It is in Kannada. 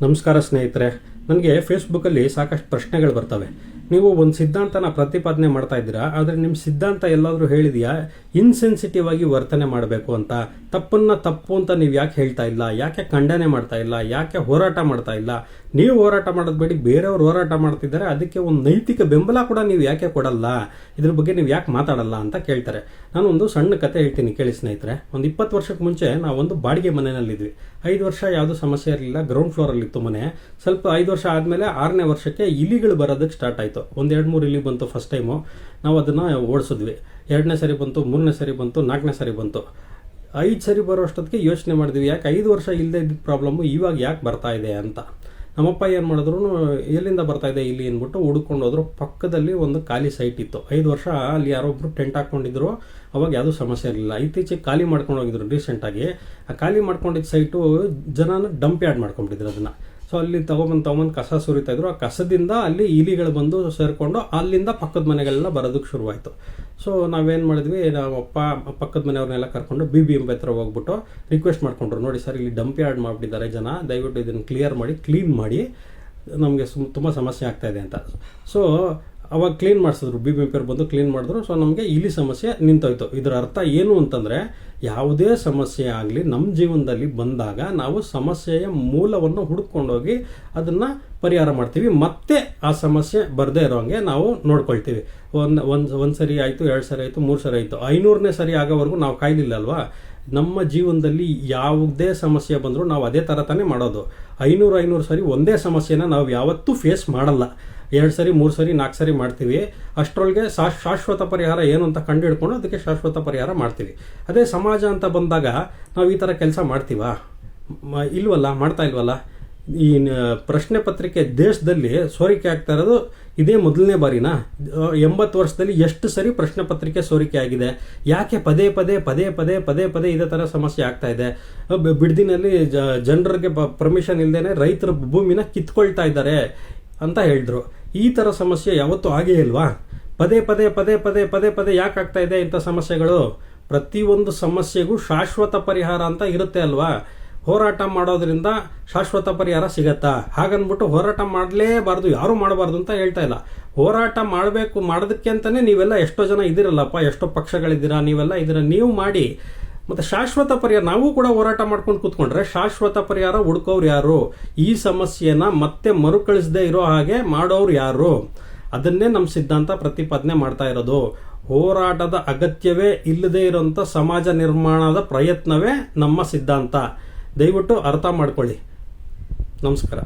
ನಮಸ್ಕಾರ ಸ್ನೇಹಿತರೆ, ನನಗೆ ಫೇಸ್ಬುಕ್ಕಲ್ಲಿ ಸಾಕಷ್ಟು ಪ್ರಶ್ನೆಗಳು ಬರ್ತವೆ. ನೀವು ಒಂದು ಸಿದ್ಧಾಂತನ ಪ್ರತಿಪಾದನೆ ಮಾಡ್ತಾ ಇದ್ದೀರಾ, ಆದರೆ ನಿಮ್ಮ ಸಿದ್ಧಾಂತ ಎಲ್ಲಾದರೂ ಹೇಳಿದೆಯಾ ಇನ್ಸೆನ್ಸಿಟಿವ್ ಆಗಿ ವರ್ತನೆ ಮಾಡಬೇಕು ಅಂತ? ತಪ್ಪನ್ನು ತಪ್ಪು ಅಂತ ನೀವು ಯಾಕೆ ಹೇಳ್ತಾ ಇಲ್ಲ? ಯಾಕೆ ಖಂಡನೆ ಮಾಡ್ತಾ ಇಲ್ಲ? ಯಾಕೆ ಹೋರಾಟ ಮಾಡ್ತಾ ಇಲ್ಲ? ನೀವು ಹೋರಾಟ ಮಾಡೋದು ಬೇಡಿ, ಬೇರೆಯವರು ಹೋರಾಟ ಮಾಡ್ತಿದ್ದಾರೆ, ಅದಕ್ಕೆ ಒಂದು ನೈತಿಕ ಬೆಂಬಲ ಕೂಡ ನೀವು ಯಾಕೆ ಕೊಡಲ್ಲ? ಇದ್ರ ಬಗ್ಗೆ ನೀವು ಯಾಕೆ ಮಾತಾಡಲ್ಲ ಅಂತ ಕೇಳ್ತಾರೆ. ನಾನು ಒಂದು ಸಣ್ಣ ಕತೆ ಹೇಳ್ತೀನಿ ಕೇಳಿ ಸ್ನೇಹಿತರೆ. ಒಂದು 20 ವರ್ಷಕ್ಕೆ ಮುಂಚೆ ನಾವೊಂದು ಬಾಡಿಗೆ ಮನೆಯಲ್ಲಿದ್ವಿ. 5 ವರ್ಷ ಯಾವುದೂ ಸಮಸ್ಯೆ ಇರಲಿಲ್ಲ, ಗ್ರೌಂಡ್ ಫ್ಲೋರಲ್ಲಿತ್ತು ಮನೆ. ಸ್ವಲ್ಪ 5 ವರ್ಷ ಆದಮೇಲೆ 6ನೇ ವರ್ಷಕ್ಕೆ ಇಲಿಗಳು ಬರೋದಕ್ಕೆ ಸ್ಟಾರ್ಟ್ ಆಯಿತು. ಒಂದು 2-3 ಇಲಿ ಬಂತು ಫಸ್ಟ್ ಟೈಮು. ನಾವು ಅದನ್ನು ಓಡಿಸಿದ್ವಿ. 2ನೇ ಸರಿ ಬಂತು, 3ನೇ ಸರಿ ಬಂತು, 4ನೇ ಸರಿ ಬಂತು. 5 ಸರಿ ಬರೋ ಅಷ್ಟೊತ್ತಿಗೆ ಯೋಚನೆ ಮಾಡಿದ್ವಿ, ಯಾಕೆ 5 ವರ್ಷ ಇಲ್ಲದೆ ಇದ್ದಿದ್ದ ಪ್ರಾಬ್ಲಮ್ಮು ಇವಾಗ ಯಾಕೆ ಬರ್ತಾ ಇದೆ ಅಂತ. ನಮ್ಮಪ್ಪ ಏನು ಮಾಡಿದ್ರು, ಎಲ್ಲಿಂದ ಬರ್ತಾ ಇದೆ ಇಲ್ಲಿ ಅಂದ್ಬಿಟ್ಟು ಹುಡ್ಕೊಂಡು ಹೋದ್ರು. ಪಕ್ಕದಲ್ಲಿ ಒಂದು ಖಾಲಿ ಸೈಟ್ ಇತ್ತು. 5 ವರ್ಷ ಅಲ್ಲಿ ಯಾರೊಬ್ಬರು ಟೆಂಟ್ ಹಾಕ್ಕೊಂಡಿದ್ರು. ಅವಾಗ ಯಾವುದೂ ಸಮಸ್ಯೆ ಇರಲಿಲ್ಲ. ಇತ್ತೀಚೆಗೆ ಖಾಲಿ ಮಾಡ್ಕೊಂಡು ಹೋಗಿದ್ರು ರೀಸೆಂಟಾಗಿ. ಆ ಖಾಲಿ ಮಾಡ್ಕೊಂಡಿದ್ದ ಸೈಟು ಜನನ ಡಂಪ್ ಯಾರ್ಡ್ ಮಾಡ್ಕೊಂಡ್ಬಿಟ್ಟಿದ್ರು ಅದನ್ನು. ಸೊ ಅಲ್ಲಿ ತೊಗೊಂಬಂದು ಕಸ ಸುರಿತಾ ಇದ್ರು. ಆ ಕಸದಿಂದ ಅಲ್ಲಿ ಇಲಿಗಳು ಬಂದು ಸೇರಿಕೊಂಡು ಅಲ್ಲಿಂದ ಪಕ್ಕದ ಮನೆಗಳೆಲ್ಲ ಬರೋದಕ್ಕೆ ಶುರುವಾಯಿತು. ಸೊ ನಾವೇನು ಮಾಡಿದ್ವಿ, ನಾವು ಪಕ್ಕದ ಮನೆಯವ್ರನ್ನೆಲ್ಲ ಕರ್ಕೊಂಡು BBMP ಹತ್ರ ಹೋಗ್ಬಿಟ್ಟು ರಿಕ್ವೆಸ್ಟ್ ಮಾಡ್ಕೊಂಡ್ರು, ನೋಡಿ ಸರ್ ಇಲ್ಲಿ ಡಂಪ್ ಯಾರ್ಡ್ ಮಾಡಿಬಿಟ್ಟಿದ್ದಾರೆ ಜನ, ದಯವಿಟ್ಟು ಇದನ್ನು ಕ್ಲೀನ್ ಮಾಡಿ, ನಮಗೆ ತುಂಬ ಸಮಸ್ಯೆ ಆಗ್ತಾಯಿದೆ ಅಂತ. ಸೊ ಅವಾಗ ಕ್ಲೀನ್ ಮಾಡಿಸಿದ್ರು, BBMP ಅವ್ರು ಬಂದು ಕ್ಲೀನ್ ಮಾಡಿದ್ರು. ಸೊ ನಮಗೆ ಇಲಿ ಸಮಸ್ಯೆ ನಿಂತೋಯ್ತು. ಇದರ ಅರ್ಥ ಏನು ಅಂತಂದರೆ, ಯಾವುದೇ ಸಮಸ್ಯೆ ಆಗಲಿ ನಮ್ಮ ಜೀವನದಲ್ಲಿ ಬಂದಾಗ ನಾವು ಸಮಸ್ಯೆಯ ಮೂಲವನ್ನು ಹುಡುಕೊಂಡೋಗಿ ಅದನ್ನು ಪರಿಹಾರ ಮಾಡ್ತೀವಿ. ಮತ್ತೆ ಆ ಸಮಸ್ಯೆ ಬರದೇ ಇರೋಂಗೆ ನಾವು ನೋಡ್ಕೊಳ್ತೀವಿ. ಒಂದು ಸರಿ ಆಯಿತು, 2 ಸರಿ ಆಯಿತು, 3 ಸರಿ ಆಯಿತು, 500ನೇ ಸರಿ ಆಗೋವರೆಗೂ ನಾವು ಕಾಯ್ಲಿಲ್ಲ ಅಲ್ವಾ? ನಮ್ಮ ಜೀವನದಲ್ಲಿ ಯಾವುದೇ ಸಮಸ್ಯೆ ಬಂದರೂ ನಾವು ಅದೇ ಥರ ತಾನೇ ಮಾಡೋದು. 500 ಸರಿ ಒಂದೇ ಸಮಸ್ಯೆನ ನಾವು ಯಾವತ್ತೂ ಫೇಸ್ ಮಾಡಲ್ಲ. 2 ಸರಿ, 3 ಸರಿ, 4 ಸರಿ ಮಾಡ್ತೀವಿ. ಅಷ್ಟರೊಳಗೆ ಶಾಶ್ವತ ಪರಿಹಾರ ಏನು ಅಂತ ಕಂಡು ಹಿಡ್ಕೊಂಡು ಅದಕ್ಕೆ ಶಾಶ್ವತ ಪರಿಹಾರ ಮಾಡ್ತೀವಿ. ಅದೇ ಸಮಾಜ ಅಂತ ಬಂದಾಗ ನಾವು ಈ ಥರ ಕೆಲಸ ಮಾಡ್ತೀವಾ? ಇಲ್ವಲ್ಲ, ಮಾಡ್ತಾ ಇಲ್ವಲ್ಲ. ಈ ಪ್ರಶ್ನೆ ಪತ್ರಿಕೆ ದೇಶದಲ್ಲಿ ಸೋರಿಕೆ ಆಗ್ತಾ ಇರೋದು ಇದೇ ಮೊದಲನೇ ಬಾರಿನಾ? 80 ವರ್ಷದಲ್ಲಿ ಎಷ್ಟು ಸರಿ ಪ್ರಶ್ನೆ ಪತ್ರಿಕೆ ಸೋರಿಕೆ ಆಗಿದೆ? ಯಾಕೆ ಪದೇ ಪದೇ ಇದೇ ಥರ ಸಮಸ್ಯೆ ಆಗ್ತಾ ಇದೆ? ಬಿಡ್ದಿನಲ್ಲಿ ಜನರಿಗೆ ಪರ್ಮಿಷನ್ ಇಲ್ಲದೇನೆ ರೈತರ ಭೂಮಿನ ಕಿತ್ಕೊಳ್ತಾ ಇದ್ದಾರೆ ಅಂತ ಹೇಳಿದ್ರು. ಈ ಥರ ಸಮಸ್ಯೆ ಯಾವತ್ತೂ ಆಗೇ ಇಲ್ವಾ? ಪದೇ ಯಾಕೆ ಆಗ್ತಾ ಇದೆ ಇಂಥ ಸಮಸ್ಯೆಗಳು? ಪ್ರತಿಯೊಂದು ಸಮಸ್ಯೆಗೂ ಶಾಶ್ವತ ಪರಿಹಾರ ಅಂತ ಇರುತ್ತೆ ಅಲ್ವಾ? ಹೋರಾಟ ಮಾಡೋದ್ರಿಂದ ಶಾಶ್ವತ ಪರಿಹಾರ ಸಿಗತ್ತಾ? ಹಾಗನ್ಬಿಟ್ಟು ಹೋರಾಟ ಮಾಡಲೇಬಾರ್ದು, ಯಾರೂ ಮಾಡಬಾರ್ದು ಅಂತ ಹೇಳ್ತಾ ಇಲ್ಲ. ಹೋರಾಟ ಮಾಡೋದಕ್ಕೆ ಅಂತಲೇ ನೀವೆಲ್ಲ ಎಷ್ಟೋ ಜನ ಇದ್ದೀರಲ್ಲಪ್ಪ, ಎಷ್ಟೋ ಪಕ್ಷಗಳಿದ್ದೀರಾ, ನೀವೆಲ್ಲ ಇದ್ದೀರಾ, ನೀವು ಮಾಡಿ. ಮತ್ತು ಶಾಶ್ವತ ಪರಿಹಾರ ನಾವು ಕೂಡ ಹೋರಾಟ ಮಾಡ್ಕೊಂಡು ಕೂತ್ಕೊಂಡ್ರೆ ಶಾಶ್ವತ ಪರಿಹಾರ ಹುಡ್ಕೋರು ಯಾರು? ಈ ಸಮಸ್ಯೆನ ಮತ್ತೆ ಮರುಕಳಿಸದೇ ಇರೋ ಹಾಗೆ ಮಾಡೋರು ಯಾರು? ಅದನ್ನೇ ನಮ್ಮ ಸಿದ್ಧಾಂತ ಪ್ರತಿಪಾದನೆ ಮಾಡ್ತಾ ಇರೋದು. ಹೋರಾಟದ ಅಗತ್ಯವೇ ಇಲ್ಲದೇ ಇರೋಂಥ ಸಮಾಜ ನಿರ್ಮಾಣದ ಪ್ರಯತ್ನವೇ ನಮ್ಮ ಸಿದ್ಧಾಂತ. ದಯವಿಟ್ಟು ಅರ್ಥ ಮಾಡ್ಕೊಳ್ಳಿ. ನಮಸ್ಕಾರ.